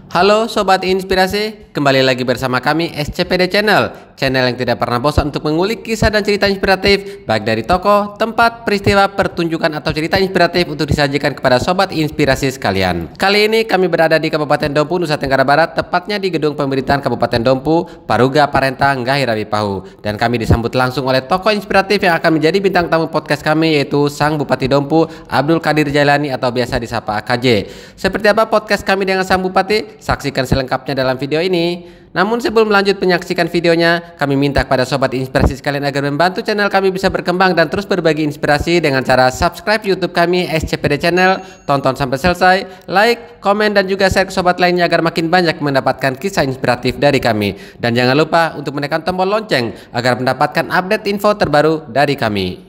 Halo Sobat Inspirasi, kembali lagi bersama kami SCPD Channel yang tidak pernah bosan untuk mengulik kisah dan cerita inspiratif baik dari tokoh, tempat, peristiwa, pertunjukan atau cerita inspiratif untuk disajikan kepada Sobat Inspirasi sekalian. Kali ini kami berada di Kabupaten Dompu, Nusa Tenggara Barat, tepatnya di Gedung Pemerintahan Kabupaten Dompu, Paruga Parenta, Ngahirawi Pahu. Dan kami disambut langsung oleh tokoh inspiratif yang akan menjadi bintang tamu podcast kami, yaitu Sang Bupati Dompu, Abdul Qadir Jailani atau biasa disapa AKJ. Seperti apa podcast kami dengan Sang Bupati? Saksikan selengkapnya dalam video ini. Namun sebelum lanjut menyaksikan videonya, kami minta kepada Sobat Inspirasi sekalian agar membantu channel kami bisa berkembang dan terus berbagi inspirasi dengan cara subscribe YouTube kami SCPD Channel, tonton sampai selesai, like, komen dan juga share ke sobat lainnya agar makin banyak mendapatkan kisah inspiratif dari kami. Dan jangan lupa untuk menekan tombol lonceng agar mendapatkan update info terbaru dari kami.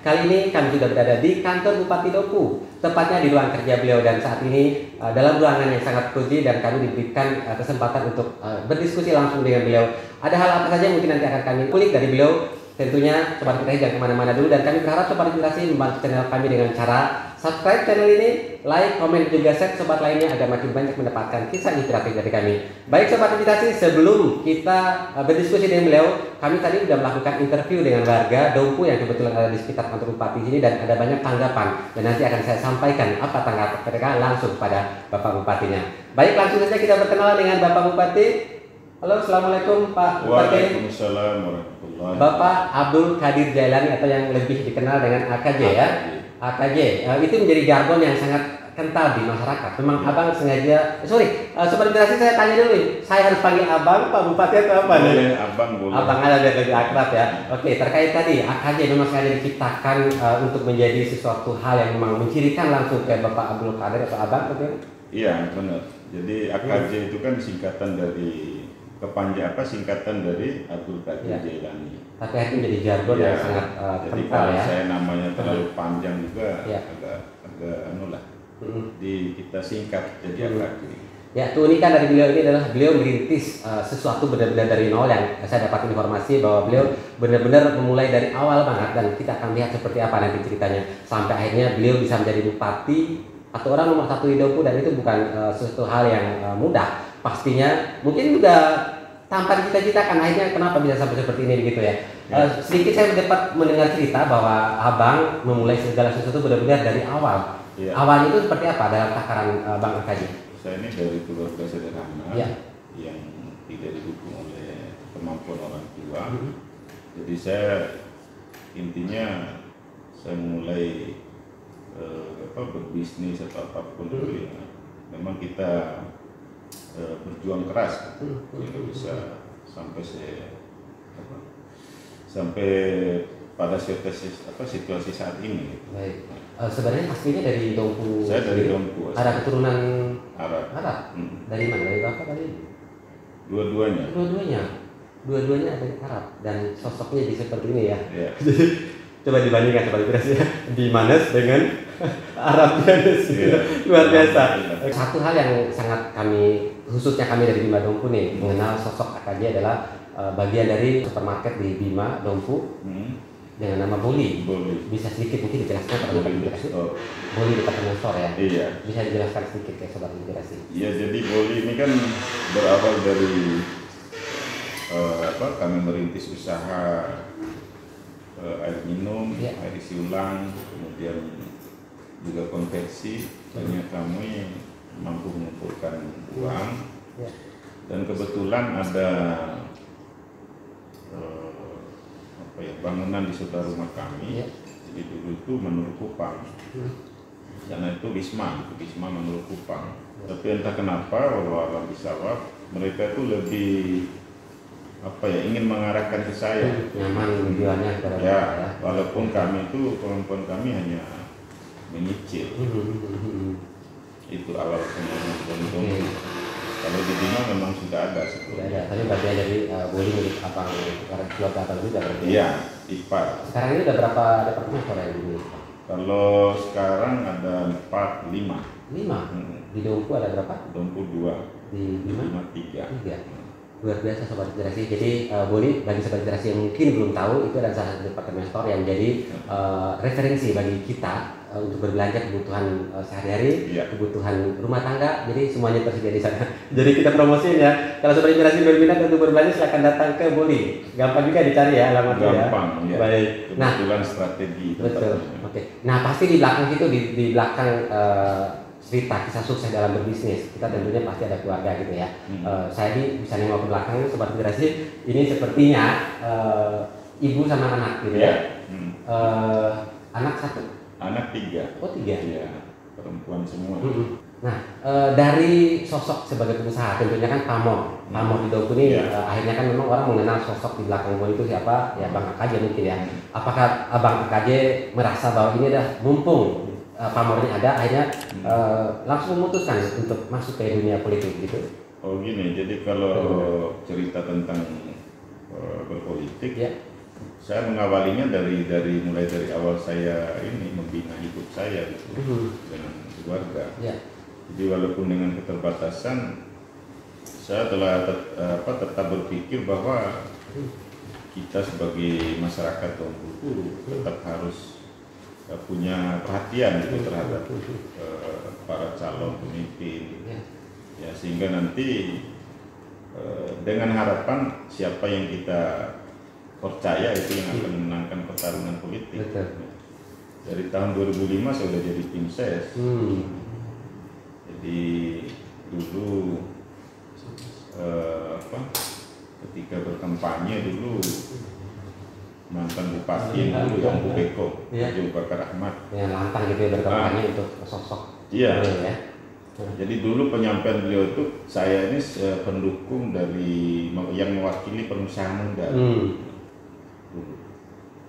Kali ini kami sudah berada di kantor Bupati Dompu, tepatnya di ruang kerja beliau, dan saat ini dalam ruangan yang sangat cozy dan kami diberikan kesempatan untuk berdiskusi langsung dengan beliau. Ada hal apa saja mungkin nanti akan kami kulik dari beliau. Tentunya Sobat Inspirasi jangan kemana-mana dulu, dan kami berharap Sobat Inspirasi membantu channel kami dengan cara subscribe channel ini, like, komen, juga share ke sobat lainnya agar makin banyak mendapatkan kisah inspiratif dari kami. Baik Sobat Inspirasi, sebelum kita berdiskusi dengan beliau, kami tadi sudah melakukan interview dengan warga Dompu yang kebetulan ada di sekitar kantor Bupati sini, dan ada banyak tanggapan, dan nanti akan saya sampaikan apa tanggapan mereka langsung pada Bapak Bupatinya. Baik, langsung saja kita berkenalan dengan Bapak Bupati. Halo, assalamualaikum Pak Bupati. Waalaikumsalam warahmatullahi wabarakatuh. Bapak Abdul Qadir Jailani atau yang lebih dikenal dengan AKJ ya. AKJ itu menjadi jargon yang sangat kental di masyarakat. Memang Abang sengaja, Sobat Inspirasi saya tanya dulu, saya harus panggil Abang, Pak Bupati atau apa nih? Boleh, Abang boleh. Abang ada biar lebih akrab ya. Oke, terkait tadi AKJ memang sengaja diciptakan untuk menjadi sesuatu hal yang memang mencirikan langsung ke Bapak Abdul Qadir atau Abang, betul? Iya, benar. Jadi AKJ itu kan singkatan dari singkatan dari Abdul Qadir Jailani. Tapi itu jadi jargon yang sangat jadi kental kalau ya. saya namanya terlalu panjang juga agak lah. Kita singkat jadi AKJ. Ya, keunikan dari beliau ini adalah beliau merintis sesuatu benar-benar dari nol, yang saya dapat informasi bahwa beliau benar-benar memulai dari awal banget, dan kita akan lihat seperti apa nanti ceritanya sampai akhirnya beliau bisa menjadi bupati atau orang nomor satu di Dompu, dan itu bukan sesuatu hal yang mudah. Pastinya mungkin juga tanpa dicita-citakan akhirnya kenapa bisa sampai seperti ini begitu ya. Sedikit saya dapat mendengar cerita bahwa Abang memulai segala sesuatu benar-benar dari awal. Awalnya itu seperti apa dalam takaran Bang AKJ? Saya ini dari keluarga sederhana yang tidak didukung oleh kemampuan orang tua. Jadi saya intinya saya mulai berbisnis atau apapun itu ya. Memang kita berjuang keras sehingga bisa sampai pada situasi saat ini. Baik. Sebenarnya aslinya dari Dompu. Saya dari Dompu. Ada keturunan Arab. Dari mana? Dari Bapak tadi? Dua-duanya Dua-duanya dari Arab, dan sosoknya jadi seperti ini ya. Coba dibandingkan Sobat Inspirasi ya, Bimanes dengan Arab Bimanes, luar biasa. Satu hal yang sangat khususnya kami dari Bima Dompu nih, mengenal sosok AKJ adalah bagian dari supermarket di Bima Dompu dengan nama Boli. Bisa sedikit mungkin dijelaskan pada Sobat Inspirasi? Boli departemen store ya? Iya. Bisa dijelaskan sedikit ya Sobat Inspirasi? Iya, jadi Boli ini kan berawal dari kami merintis usaha air minum, air isi ulang, kemudian juga konveksi. Akhirnya kami mampu mengumpulkan uang, dan kebetulan ada bangunan di sebelah rumah kami. Jadi dulu itu Menurut Kupang, karena itu Wisma Menurut Kupang. Tapi entah kenapa walau bisawab mereka itu lebih ingin mengarahkan ke saya. Nyaman tujuannya kepada ya, walaupun kami itu kemampuan kami hanya menyicil. Itu awal kemudian. Kalau di Bima memang sudah ada sebelumnya. Tapi bagian dari Boli milik keluarga Abang juga berarti. Iya, ipar. Sekarang ini udah berapa departemen store yang dimiliki? Kalau sekarang ada 4, 5. 5. Di Dompu ada berapa? Dompu 2. Di Bima 3. Luar biasa sobat inspirasi. Jadi Boni, bagi sobat inspirasi yang mungkin belum tahu, itu adalah salah satu departemen store yang jadi referensi bagi kita untuk berbelanja kebutuhan sehari-hari, kebutuhan rumah tangga. Jadi semuanya tersedia di sana. Jadi kita promosiin ya. Kalau sobat inspirasi berminat untuk berbelanja, silakan datang ke Boni. Gampang juga dicari ya alamatnya. Gampang ya. Baik. Kebetulan strategi. Betul. Oke. Nah pasti di belakang itu di belakang cerita kisah sukses dalam berbisnis, kita tentunya pasti ada keluarga gitu ya. Saya bisa nengok ke belakang sobat inspirasi, ini sepertinya ibu sama anak gitu ya. Anak 1? Anak 3. Oh 3? Iya, perempuan semua. Nah dari sosok sebagai pengusaha tentunya kan pamor di Dompu ini akhirnya kan memang orang mengenal sosok di belakang Boni itu siapa ya, Bang AKJ mungkin ya. Apakah Abang AKJ merasa bahwa ini adalah mumpung pamornya ada, akhirnya langsung memutuskan untuk masuk ke dunia politik gitu? Oh gini, jadi kalau cerita tentang berpolitik, saya mengawalinya mulai dari awal saya ini membina hidup saya gitu, dengan keluarga. Jadi walaupun dengan keterbatasan, saya telah tetap berpikir bahwa kita sebagai masyarakat Dompu tetap harus punya perhatian gitu terhadap para calon pemimpin, ya sehingga nanti dengan harapan siapa yang kita percaya itu yang akan memenangkan pertarungan politik. Dari tahun 2005 saya sudah jadi tim ses. Jadi dulu ketika berkampanye dulu mantan bupati yang dulu yang Bu Beko, Haji Bakar Ahmad, yang lantang gitu ya berkampanye untuk sosok. Iya. Jadi dulu penyampaian beliau itu, saya ini pendukung dari yang mewakili pengusaha muda.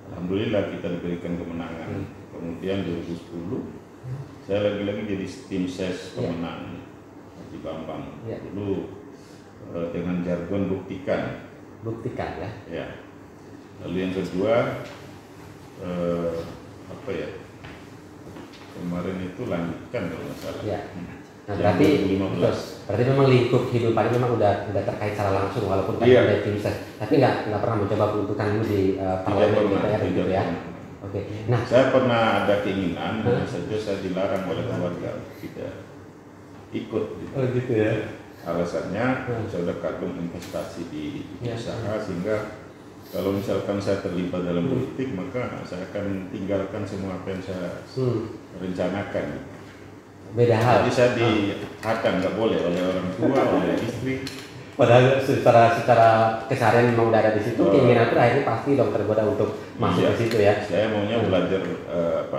Alhamdulillah kita diberikan kemenangan. Kemudian 2010 saya lagi-lagi jadi tim ses pemenang di Bambang. Dulu dengan jargon buktikan ya. Lalu yang kedua kemarin itu lanjutkan kalau nggak salah. Nah berarti memang lingkup hidupannya memang udah terkait secara langsung walaupun kan ada tim ses, tapi nggak pernah mencoba peruntukan di parlemen DPR gitu ya. Oke. Nah saya pernah ada keinginan, hanya saja saya dilarang oleh keluarga tidak ikut. Gitu ya. Alasannya saya udah kagum investasi di usaha, sehingga kalau misalkan saya terlibat dalam politik, maka saya akan tinggalkan semua apa yang saya rencanakan. Beda hal. Jadi saya dihadang, nggak boleh oleh orang tua, oleh istri. Padahal secara keseharian memang udah ada di situ, keinginan itu akhirnya pasti dong tergoda untuk masuk ke situ ya. Saya maunya belajar,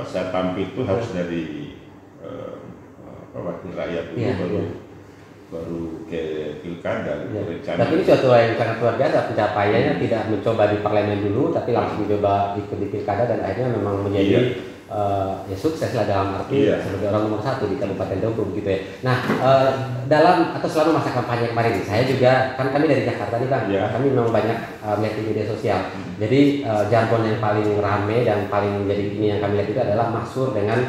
saya tampil itu harus dari wakil rakyat dulu, baru ke pilkada. Tapi ini suatu yang sangat luar biasa pencapaiannya, tidak mencoba di parlemen dulu, tapi langsung coba ikut di pilkada dan akhirnya memang menjadi ya sukses lah dalam arti sebagai orang nomor 1 di Kabupaten Dompu gitu ya. Nah dalam atau selama masa kampanye kemarin saya juga kan kami dari Jakarta nih Bang, kami memang banyak melihat di media sosial. Jadi jargon yang paling rame dan paling menjadi ini yang kami lihat itu adalah maksur dengan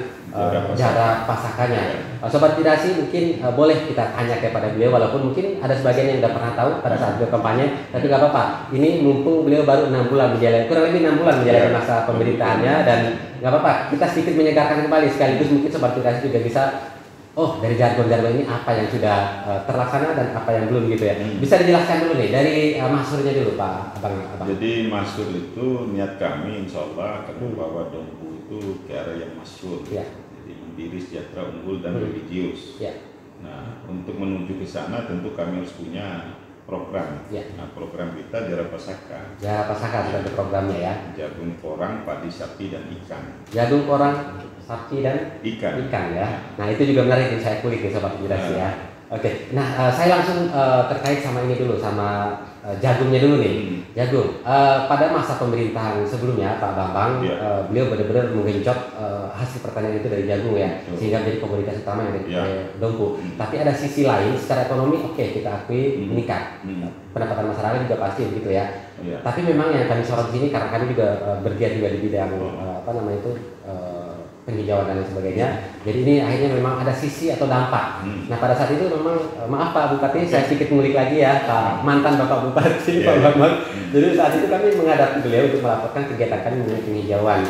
jarak pasakannya. Sobat Inspirasi mungkin boleh kita tanya kepada beliau, walaupun mungkin ada sebagian yang udah pernah tahu pada saat beliau kampanye, tapi nggak apa-apa. Ini mumpung beliau baru 6 bulan menjalani, kurang lebih 6 bulan menjalani masa pemerintahannya, dan nggak apa-apa. Kita sedikit menyegarkan kembali, sekaligus mungkin Sobat Inspirasi juga bisa, oh dari jargon-jargon ini apa yang sudah terlaksana dan apa yang belum gitu ya. Bisa dijelaskan dulu nih dari masurnya dulu Pak Abang. Jadi masur itu niat kami insya Allah akan membawa Dompu itu ke arah yang masyhur. Jadi mandiri, sejahtera, unggul dan religius. Nah untuk menuju ke sana tentu kami harus punya program. Nah program kita Jara Pasaka. Jara Pasaka sebagai programnya ya. Jagung, porang, padi, sapi dan ikan. Jagung, porang, sapi dan ikan ya. Nah itu juga menarik yang saya kulik nih Sobat Inspirasi ya. Oke. Nah saya langsung terkait sama ini dulu, sama jagungnya dulu nih. Jagung. Pada masa pemerintahan sebelumnya Pak Bambang, beliau benar-benar menggenjot hasil pertanian itu dari jagung ya, sehingga menjadi komoditas utama yang ada di Dompu. Tapi ada sisi lain, secara ekonomi kita akui meningkat. Pendapatan masyarakat juga pasti begitu ya. Tapi memang yang kami sorot di sini karena kami juga bergiat juga di bidang penghijauan dan lain sebagainya. Jadi ini akhirnya memang ada sisi atau dampak. Nah pada saat itu memang maaf Pak Bupati, saya sedikit ngulik lagi ya Pak mantan Bapak Bupati Pak Bambang. Jadi saat itu kami menghadapi beliau untuk melaporkan kegiatan kami mengenai penghijauan.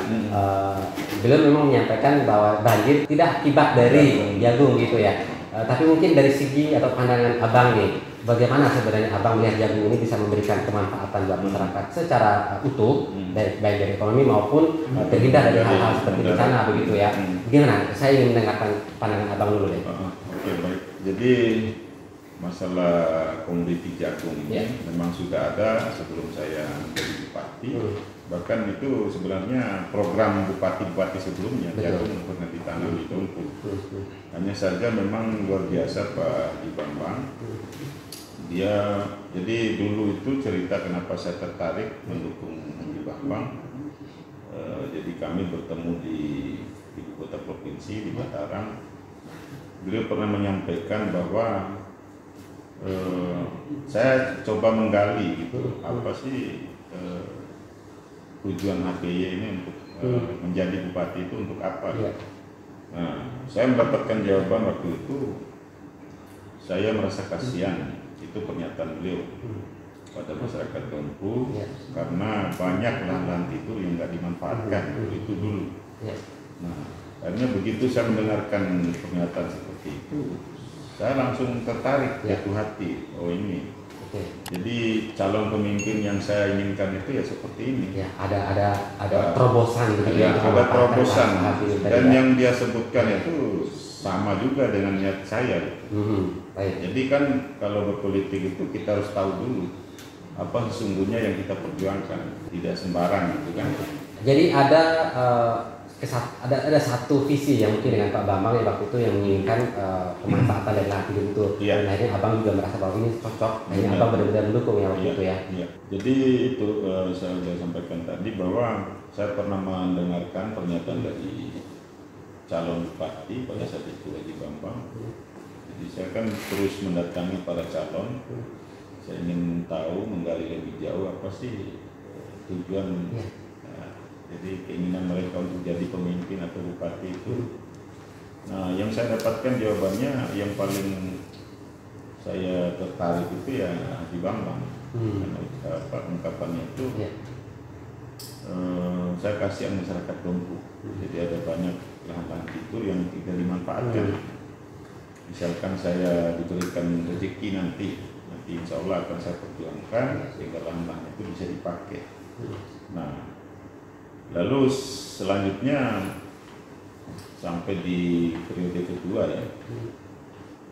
Beliau memang menyampaikan bahwa banjir tidak akibat dari jagung gitu ya. Tapi mungkin dari segi atau pandangan Abang nih, bagaimana sebenarnya Abang melihat jagung ini bisa memberikan kemanfaatan buat masyarakat secara utuh, baik dari ekonomi maupun terhindar dari hal-hal seperti bencana begitu ya. Bagaimana? Saya ingin mendengarkan pandangan Abang dulu deh. Oke, baik. Jadi masalah komoditi jagung ini memang sudah ada sebelum saya menjadi bupati. Bahkan itu sebenarnya program bupati-bupati sebelumnya jagung pernah ditanam di Dompu. Hanya saja memang luar biasa Pak Haji Bambang. Dia jadi dulu itu cerita kenapa saya tertarik mendukung Haji Bambang. Jadi kami bertemu di ibu kota provinsi di Mataram. Beliau pernah menyampaikan bahwa saya coba menggali gitu apa sih tujuan HBY ini untuk menjadi bupati itu untuk apa? Nah, saya mendapatkan jawaban waktu itu. Saya merasa kasihan, itu pernyataan beliau pada masyarakat Dompu karena banyak lahan-lahan tidur yang nggak dimanfaatkan itu dulu. Nah, akhirnya begitu saya mendengarkan pernyataan seperti itu, saya langsung tertarik, jatuh hati. Oh ini. Jadi calon pemimpin yang saya inginkan itu ya seperti ini. Ya, ada terobosan gitu ya. Ada terobosan. Dan yang dia sebutkan itu sama juga dengan niat saya. Jadi kan kalau berpolitik itu kita harus tahu dulu apa sesungguhnya yang kita perjuangkan, tidak sembarang gitu kan. Jadi ada satu visi yang mungkin dengan Pak Bambang yang waktu itu yang menginginkan pemanfaatan dari lahan hidup itu. Dan akhirnya Abang juga merasa bahwa ini cocok. Akhirnya Abang benar-benar mendukung ya waktu itu ya. Jadi itu saya sudah sampaikan tadi bahwa saya pernah mendengarkan pernyataan dari calon bupati pada saat itu Haji Bambang. Jadi saya kan terus mendatangi para calon. Saya ingin tahu menggali lebih jauh apa sih tujuan. Jadi keinginan mereka untuk jadi pemimpin atau bupati itu. Nah, yang saya dapatkan jawabannya yang paling saya tertarik itu ya Haji Bambang. Karena ungkapannya itu saya kasihan masyarakat Dompu. Jadi ada banyak lahan-lahan tidur yang tidak dimanfaatkan. Misalkan saya diberikan rezeki nanti insya Allah akan saya perjuangkan sehingga lahan-lahan itu bisa dipakai. Nah, lalu selanjutnya sampai di periode kedua ya.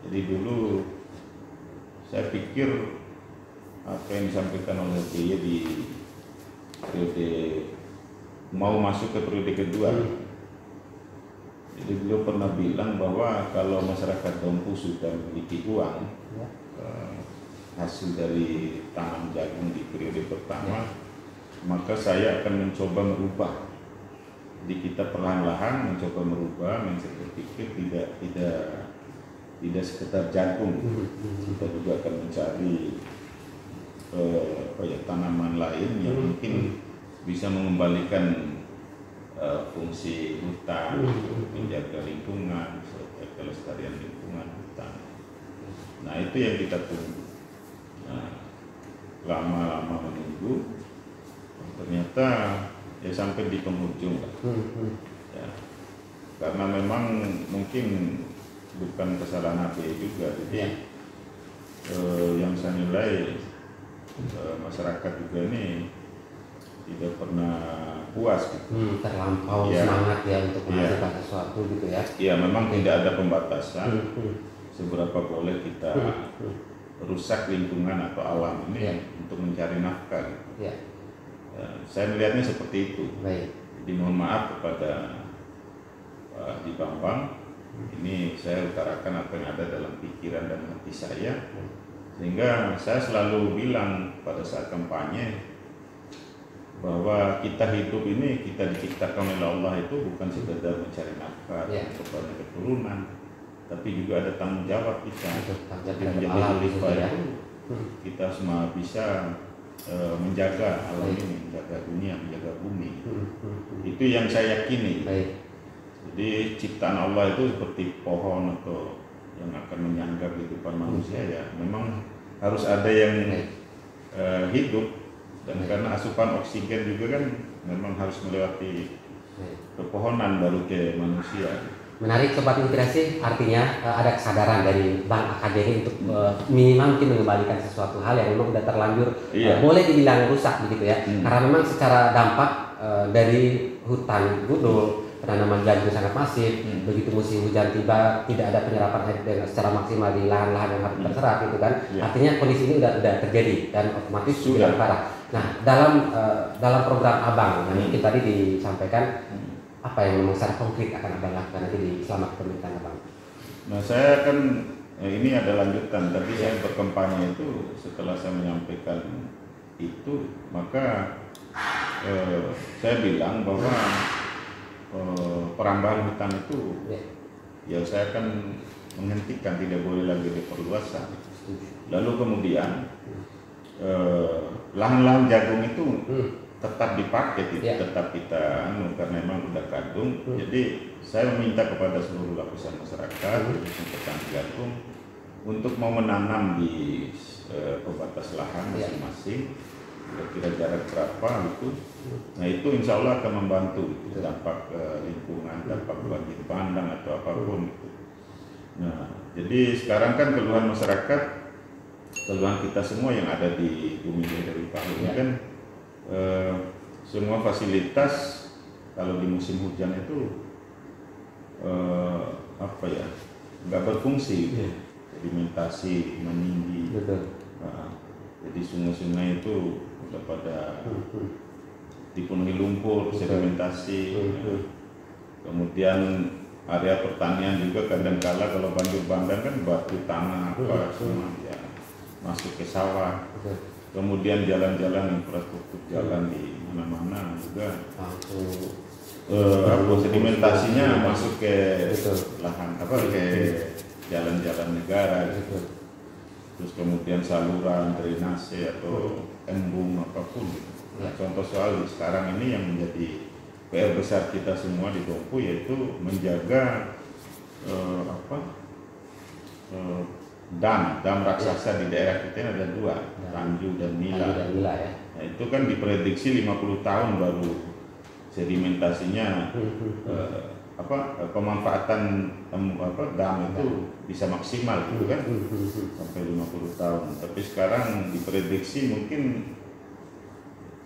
Jadi dulu saya pikir apa yang disampaikan oleh BY di periode mau masuk ke periode kedua. Jadi beliau pernah bilang bahwa kalau masyarakat Dompu sudah memiliki uang hasil dari tanam jagung di periode pertama, maka saya akan mencoba merubah. Jadi kita perlahan-lahan mencoba merubah mindset berpikir tidak sekedar jagung. Kita juga akan mencari tanaman lain yang mungkin bisa mengembalikan fungsi hutan, menjaga lingkungan, kelestarian lingkungan hutan. Nah itu yang kita tunggu. Nah, lama-lama menunggu. Ternyata ya sampai di penghujung ya, karena memang mungkin bukan kesalahan HBY juga, jadi yang saya nilai masyarakat juga ini tidak pernah puas gitu. Terlampau semangat ya untuk melakukan sesuatu gitu ya. Iya, memang tidak ada pembatasan seberapa boleh kita rusak lingkungan atau alam ini untuk mencari nafkah gitu. Saya melihatnya seperti itu. Jadi mohon maaf kepada Pak Haji Bambang, ini saya utarakan apa yang ada dalam pikiran dan hati saya, sehingga saya selalu bilang pada saat kampanye bahwa kita hidup ini, kita diciptakan oleh Allah itu bukan sekedar mencari nafkah untuk banyak keturunan, tapi juga ada tanggung jawab kita. Jadi menjadi khalifah itu kita semua bisa menjaga alam ini, menjaga dunia, menjaga bumi. Itu yang saya yakini. Jadi ciptaan Allah itu seperti pohon atau yang akan menyangga kehidupan manusia ya, memang harus ada yang hidup, dan karena asupan oksigen juga kan memang harus melewati pepohonan baru ke manusia. Menarik Sobat Inspirasi, artinya ada kesadaran dari Bank AKBD untuk minimal mungkin mengembalikan sesuatu hal yang memang sudah terlanjur boleh dibilang rusak begitu ya. Karena memang secara dampak dari hutan gundul, penanaman jagung sangat masif, begitu musim hujan tiba tidak ada penyerapan air dengan secara maksimal di lahan-lahan yang harus terserap gitu kan. Artinya kondisi ini sudah terjadi dan otomatis sudah parah. Nah, dalam program Abang yang mungkin tadi disampaikan, apa yang memang secara konkret akan Abang lakukan nanti di selama pemerintahan Abang? Nah, saya kan ini ada lanjutan. Tadi saya berkampanye itu setelah saya menyampaikan itu, maka saya bilang bahwa perambahan hutan itu ya saya akan menghentikan, tidak boleh lagi diperluas. Lalu kemudian lahan-lahan jagung itu tetap dipakai, tetap kita karena memang udah kadung. Jadi saya meminta kepada seluruh lapisan masyarakat, petani jagung, untuk mau menanam di pembatas lahan masing-masing, kira-kira jarak berapa gitu. Nah itu insya Allah akan membantu gitu, dampak lingkungan, dampak banjir bandang atau apapun gitu. Nah jadi sekarang kan keluhan masyarakat, keluhan kita semua yang ada di bumi dari Palu ini kan semua fasilitas kalau di musim hujan itu apa ya, nggak berfungsi, sedimentasi meninggi. Jadi sungai-sungai itu udah pada dipenuhi lumpur, sedimentasi. Kemudian area pertanian juga kadang-kala kalau banjir bandang kan batu tanah apa semua ya masuk ke sawah. Kemudian jalan-jalan, infrastruktur jalan di mana-mana juga sedimentasinya masuk ke lahan ke jalan-jalan negara gitu. Terus kemudian saluran drainase atau embung apapun gitu. Nah, contoh soal sekarang ini yang menjadi PR besar kita semua di Dompu yaitu menjaga dam raksasa di daerah kita ini ada dua, Tanju dan Nila. Ya. Nah, itu kan diprediksi 50 tahun baru sedimentasinya pemanfaatan dam itu bisa maksimal gitu kan, sampai 50 tahun. Tapi sekarang diprediksi mungkin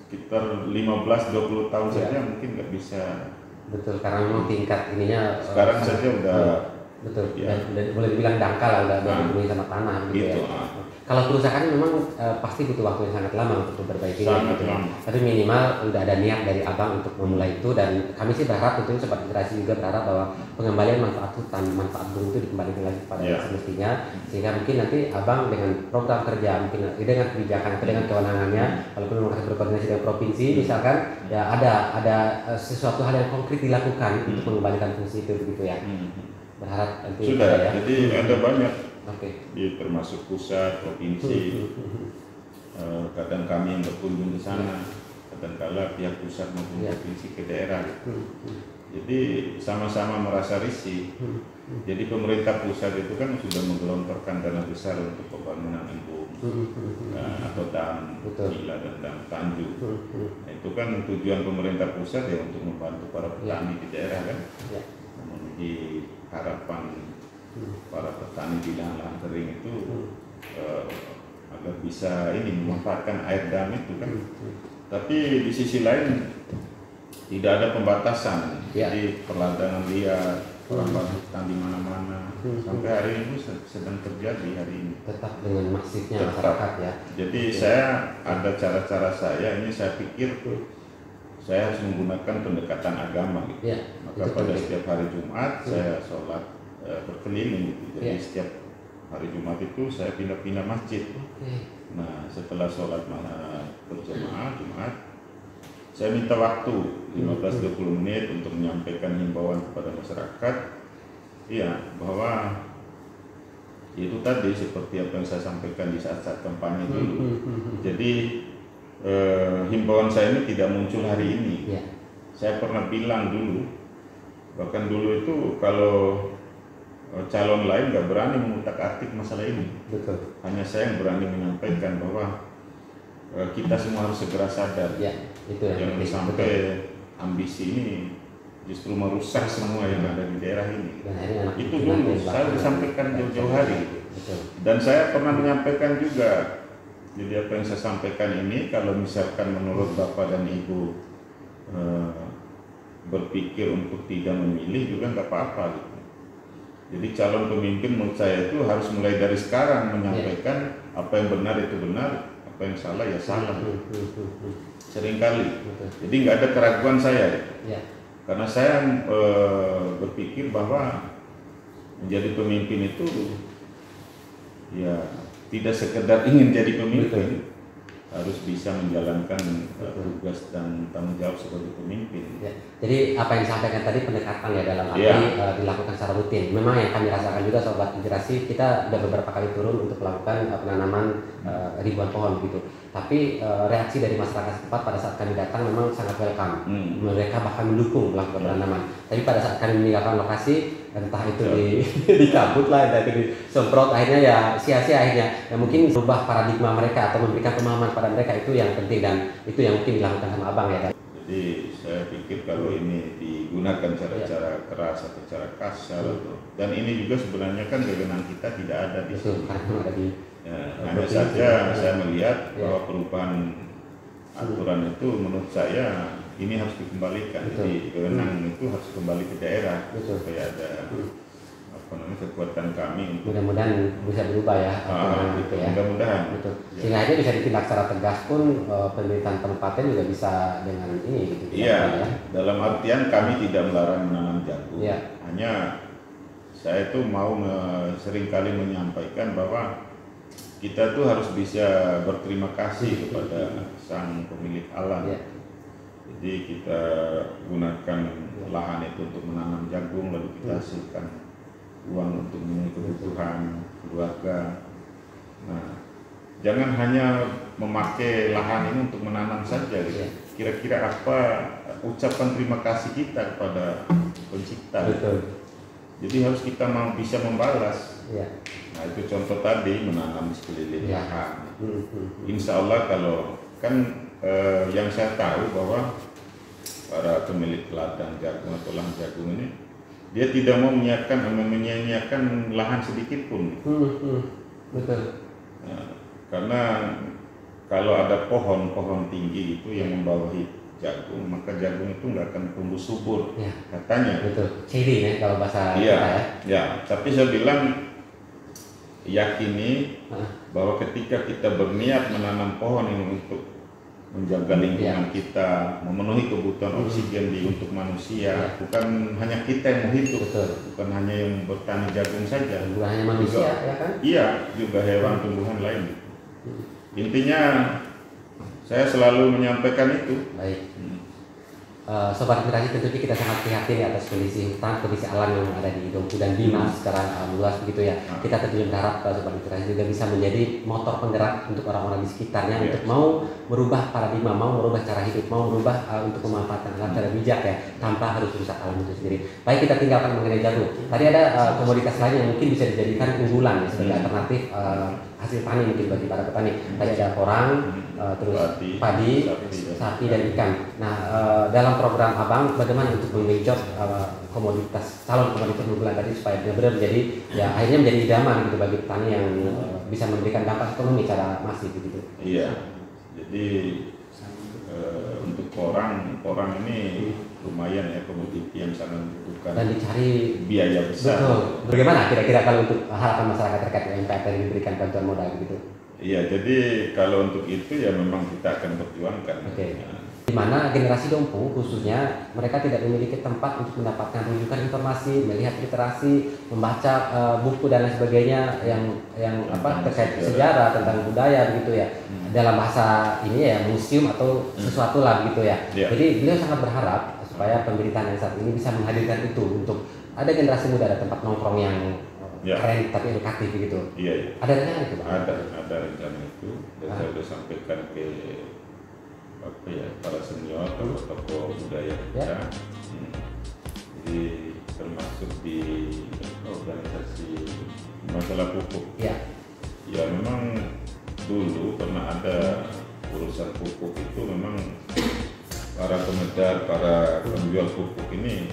sekitar 15-20 tahun saja mungkin nggak bisa. Betul, karena memang tingkat ininya sekarang saja udah betul ya. Dan boleh dibilang dangkal udah dipenuhi sama tanah gitu ya. Kalau kerusakan memang pasti butuh waktu yang sangat lama untuk memperbaiki gitu ya. Tapi minimal udah ada niat dari Abang untuk memulai itu, dan kami sih berharap tentunya Sobat Inspirasi juga berharap bahwa pengembalian manfaat hutan, manfaat gunung itu dikembalikan lagi pada semestinya, sehingga mungkin nanti Abang dengan program kerja, mungkin dengan kebijakan atau dengan kewenangannya, walaupun memang harus berkoordinasi dengan provinsi misalkan, ya ada sesuatu hal yang konkret dilakukan untuk mengembalikan fungsi itu begitu ya. Berharap nanti sudah ya. Jadi ada banyak. Di termasuk pusat, provinsi, kadang kami yang berkunjung ke sana, kadang-kala pihak pusat maupun provinsi ke daerah. Jadi sama-sama merasa risih. Jadi pemerintah pusat itu kan sudah menggelontorkan dana besar untuk pembangunan embung atau dam Nila dan dam Tanju. Nah, itu kan tujuan pemerintah pusat ya untuk membantu para petani di daerah kan, memenuhi harapan para petani di lahan kering itu agar bisa memanfaatkan air dam itu kan. Tapi di sisi lain tidak ada pembatasan, jadi perladangan liar, perambahan hutan di mana-mana sampai hari ini sedang terjadi hari ini. Tetap dengan masifnya masyarakat ya. Jadi saya ada cara-cara saya ini, saya pikir saya harus menggunakan pendekatan agama gitu. Maka pada setiap hari Jumat saya sholat berkeliling gitu. Jadi setiap hari Jumat itu saya pindah-pindah masjid. Nah setelah sholat berjamaah Jumat, saya minta waktu 15-20 menit untuk menyampaikan himbauan kepada masyarakat, bahwa itu tadi seperti apa yang saya sampaikan di saat-saat kampanye dulu. Jadi himbauan saya ini tidak muncul hari ini. Saya pernah bilang dulu Bahkan dulu itu kalau calon lain nggak berani mengutak-atik masalah ini. Betul. Hanya saya yang berani menyampaikan bahwa kita semua harus segera sadar. Ya, itu yang Jangan sampai ambisi ini justru merusak semua yang ada di daerah ini. Itu dulu saya disampaikan jauh-jauh hari. Betul. Dan saya pernah menyampaikan juga. Jadi apa yang saya sampaikan ini, kalau misalkan menurut Bapak dan Ibu berpikir untuk tidak memilih juga nggak apa-apa gitu. Jadi calon pemimpin menurut saya itu harus mulai dari sekarang menyampaikan apa yang benar itu benar, apa yang salah ya salah. Seringkali. Jadi nggak ada keraguan saya. Karena saya berpikir bahwa menjadi pemimpin itu ya tidak sekedar ingin jadi pemimpin, harus bisa menjalankan tugas dan tanggung jawab sebagai pemimpin. Ya. Jadi apa yang disampaikan tadi pendekatan ya dalam arti dilakukan secara rutin. Memang yang kami rasakan juga Sobat Inspirasi, kita sudah beberapa kali turun untuk melakukan penanaman ribuan pohon gitu. Tapi reaksi dari masyarakat setempat pada saat kami datang memang sangat welcome. Mereka bahkan mendukung melakukan penanaman. Tapi pada saat kami meninggalkan lokasi, entah itu dicabut lah, entah itu disemprot, akhirnya ya sia-sia akhirnya. Ya mungkin berubah paradigma mereka atau memberikan pemahaman pada mereka itu yang penting, dan itu yang mungkin dilakukan sama Abang ya. Jadi saya pikir kalau ini digunakan cara-cara keras atau cara kasar, dan ini juga sebenarnya kan wewenang kita tidak ada di sini. Hanya saja saya melihat bahwa perubahan aturan itu menurut saya ini harus dikembalikan. Jadi wewenang itu harus kembali ke daerah supaya ada kekuatan kami. Mudah-mudahan bisa berubah ya. Gitu ya. Mudah-mudahan. Sehingga aja bisa ditindak secara tegas pun pemerintahan kabupaten juga bisa dengan ini gitu. Iya. Dalam artian kami tidak melarang menanam jagung. Hanya saya itu mau seringkali menyampaikan bahwa kita tuh harus bisa berterima kasih kepada sang pemilik alam. Jadi kita gunakan lahan itu untuk menanam jagung, lalu kita hasilkan uang untuk memenuhi kebutuhan keluarga. Nah, jangan hanya memakai lahan ini untuk menanam saja gitu. Kira-kira apa ucapan terima kasih kita kepada pencipta? Jadi harus kita bisa membalas. Nah, itu contoh tadi menanam di sekeliling lahan. Insya Allah kalau kan yang saya tahu bahwa para pemilik ladang jagung atau lahan jagung ini, dia tidak mau menyanyiakan lahan sedikit pun. Betul. Nah, karena kalau ada pohon tinggi itu yang membawahi jagung, maka jagung itu nggak akan tumbuh subur, katanya. Betul. Ciri ya kalau bahasa kita ya. Ya, tapi saya bilang yakini bahwa ketika kita berniat menanam pohon ini untuk menjaga lingkungan kita, memenuhi kebutuhan oksigen untuk manusia, bukan hanya kita yang mau hidup, bukan hanya yang bertani jagung saja, bukan hanya manusia juga, ya kan? Iya, juga hewan tumbuhan lain. Intinya saya selalu menyampaikan itu. Baik. Sobat Inspirasi, tentunya kita sangat prihatin atas kondisi hutan, kondisi alam yang ada di Dompu dan Bima secara luas begitu ya. Kita tentunya berharap Sobat Inspirasi juga bisa menjadi motor penggerak untuk orang-orang di sekitarnya untuk mau merubah paradigma, mau merubah cara hidup, mau merubah untuk memanfaatkan alam secara bijak ya, tanpa harus rusak alam itu sendiri. Baik, kita tinggalkan mengenai jagung. Tadi ada komoditas lain yang mungkin bisa dijadikan unggulan ya, sebagai alternatif hasil panen mungkin bagi para petani. Tadi ada porang, terus padi, sapi dan ikan. Nah, dalam program Abang bagaimana untuk menggenjot calon komoditas unggulan tadi supaya benar-benar menjadi ya akhirnya menjadi idaman gitu bagi petani yang bisa memberikan dampak ekonomi secara masif gitu. Iya. Jadi untuk porang ini lumayan ya, komoditi yang sangat membutuhkan dan dicari biaya besar. Betul. Bagaimana kira-kira kalau untuk harapan masyarakat terkait UMKM yang diberikan bantuan modal gitu? Iya, jadi kalau untuk itu ya memang kita akan perjuangkan. Di mana generasi Dompu khususnya mereka tidak memiliki tempat untuk mendapatkan rujukan informasi, melihat literasi, membaca buku dan lain sebagainya yang terkait sejarah tentang budaya begitu ya. Dalam bahasa ini ya museum atau sesuatu lah begitu ya. Jadi beliau sangat berharap supaya pemerintahan yang saat ini bisa menghadirkan itu untuk ada generasi muda, ada tempat nongkrong yang keren tapi edukatif begitu. Iya. Ada rencana itu, Pak? Ada rencana itu dan saya sudah sampaikan ke para senior atau tokoh budaya kita. termasuk di organisasi masalah pupuk. Ya. Ya memang dulu pernah ada urusan pupuk itu, memang para pengedar, para penjual pupuk ini